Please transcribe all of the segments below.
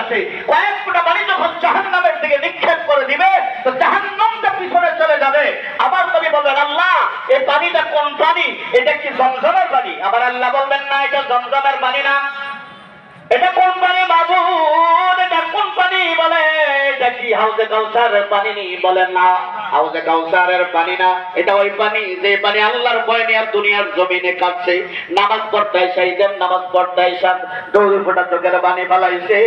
আছে, কয়েক ফোঁটা পানি যখন জাহান্নামের দিকে নিক্ষেপ করে দিবে তো জাহান্নামটা পিছনে চলে যাবে। আবার নবী বলবেন, আল্লাহ এই পানিটা কোন পানি? এটা কি জমজমের পানি? আবার আল্লাহ বলবেন, না এটা জমজমের পানি না। এটা কোন পানি মাবুদ? এটা কোন পানি? বলে এটা কি হাউজে কাউসারের পানি নি? বলেন না, হাউজে কাউসারের পানি না, এটা ওই পানি যে পানি আল্লাহর ভয় নিয়ে দুনিয়ার জমিনে কাটছে, নামাজ পড়তাই সাইদেন, নামাজ পড়তাই সাত দৌড় ফোটা চোখের পানি ফালাইছে।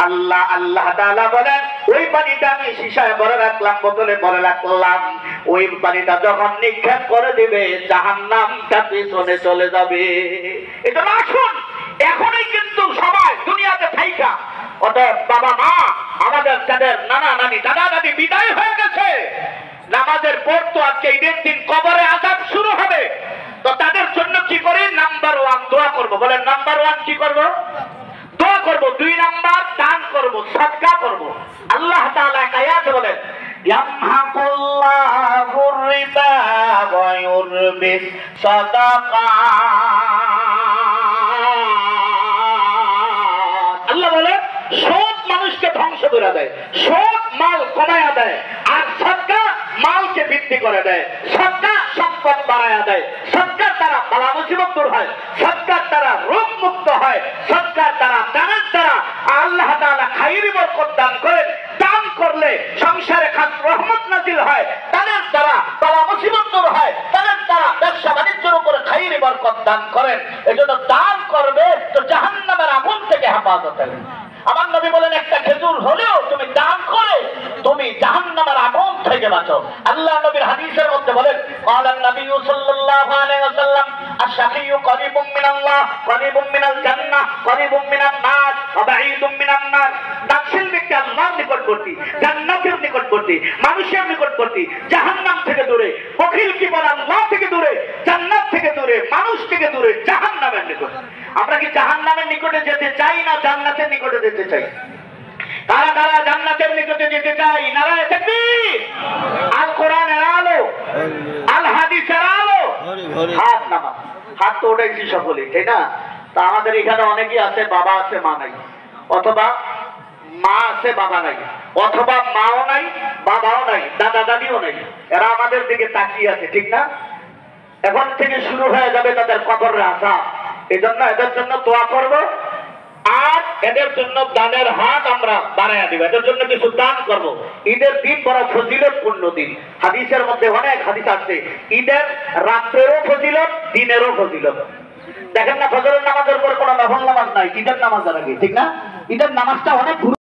আল্লাহ আল্লাহ তাআলা বলেন, ওই পানিটা আমি শিশায় ভরে রাখলাম, বোতলে ভরে রাখলাম, ওই পানিটা যখন নিক্ষেপ করে দিবে জাহান্নামটা পিছনে চলে যাবে। এটা আসুন এখনই কিন্তু সবাই দুনিয়াতে থাইকা, অতএব বাবা মা আমাদের যাদের নানা নানি দাদা দাদি বিদায় হয়ে গেছে, নামাজের পর তো আজকে ঈদের দিন কবরে আযাব শুরু হবে, তো তাদের জন্য কি করি? নাম্বার 1 দোয়া করব। বলেন নাম্বার 1 কি করব? দোয়া করব। 2 নাম্বার দান করব, সাদকা করব। আল্লাহ তাআলা আয়াতে বলেন, ইয়ামহাকুল্লাহুর রিবা ওয়া ইউরবিস সাদাকা। আল্লাহ বলে সৎ মানুষকে ধ্বংস করে দেয়, সৎ মাল কমায়া দেয়, আর সাদকা মালকে বৃদ্ধি করে দেয়, সাদকা সম্পদ বাড়ায়া দেয়, সাদকার দ্বারা বালা মুসিবত দূর হয়, সাদকার দ্বারা রোগ মুক্ত হয়, সাদকার দ্বারা দানের দ্বারা আল্লাহ তাআলা খায়রি বরকত দান করেন। দান করলে সংসারে খাস রহমত নাজিল হয়, দানের দ্বারা বালা মুসিবত দূর হয়, দানের দ্বারা ব্যবসা বাণিজ্যের উপরে খায়রি বরকত দান করেন। এজন্য দান করবে তো জাহান্নামের আগুন থেকে হেফাজত হবে। আমার নবী বলেন, একটা খেজুর হলেও তুমি দান করে তুমি জাহান্নামের আগুন থেকে বাঁচো। আল্লাহ নবীর হাদিসের মধ্যে বলেন, ক্বালান নবী সাল্লাল্লাহু আলাইহি ওয়াসাল্লাম, আশ-শাকিয়্যু করিবুম মিনাল্লাহ করিবুম মিনাল জান্নাহ করিবুম মিনান নার ওয়া বাঈদুম মিনান নার। দানশীল ব্যক্তি আল্লাহর নিকটবর্তী, জান্নাতের নিকটবর্তী, মানুষের নিকটবর্তী, জাহান্নাম থেকে দূরে। বখিল কি বলে? আল্লাহ থেকে দূরে, জান্নাত থেকে দূরে, মানুষ থেকে দূরে, জাহান্নামের নিকট। আমরা কি জাহান্নামের নিকটে যেতে চাই না জান্নাতের নিকটে যেতে চাই? কারা কারা জান্নাতের নিকটে যেতে চাই? নারায়ে তাকবীর। আল কোরআনের আলো, আল হাদিসের আলো। হাত নামা, হাত তো উঠাইছি সকলে, তাই না? তা আমাদের এখানে অনেকেই আছে বাবা আছে মা নাই, অথবা মা আছে বাবা নাই, অথবা মাও নাই বাবাও নাই, দাদা দাদিও নাই। এরা আমাদের দিকে তাকিয়ে আছে, ঠিক না? এখন থেকে শুরু হয়ে যাবে তাদের কবরের আযাব। এজন্য এদের জন্য দোয়া করব, আর এদের জন্য দানের হাত আমরা বাড়াইয়া দিব, এদের জন্য কিছু দান করব। ঈদের দিন বড় ফজিলতপূর্ণ দিন। হাদিসের মধ্যে অনেক হাদিস আছে, ঈদের রাত্রেরও ফজিলত, দিনেরও ফজিলত। দেখেন না, ফজরের নামাজের পর কোনো নফল নামাজ নাই, ঈদের নামাজের আগে, ঠিক না? ঈদের নামাজটা অনেক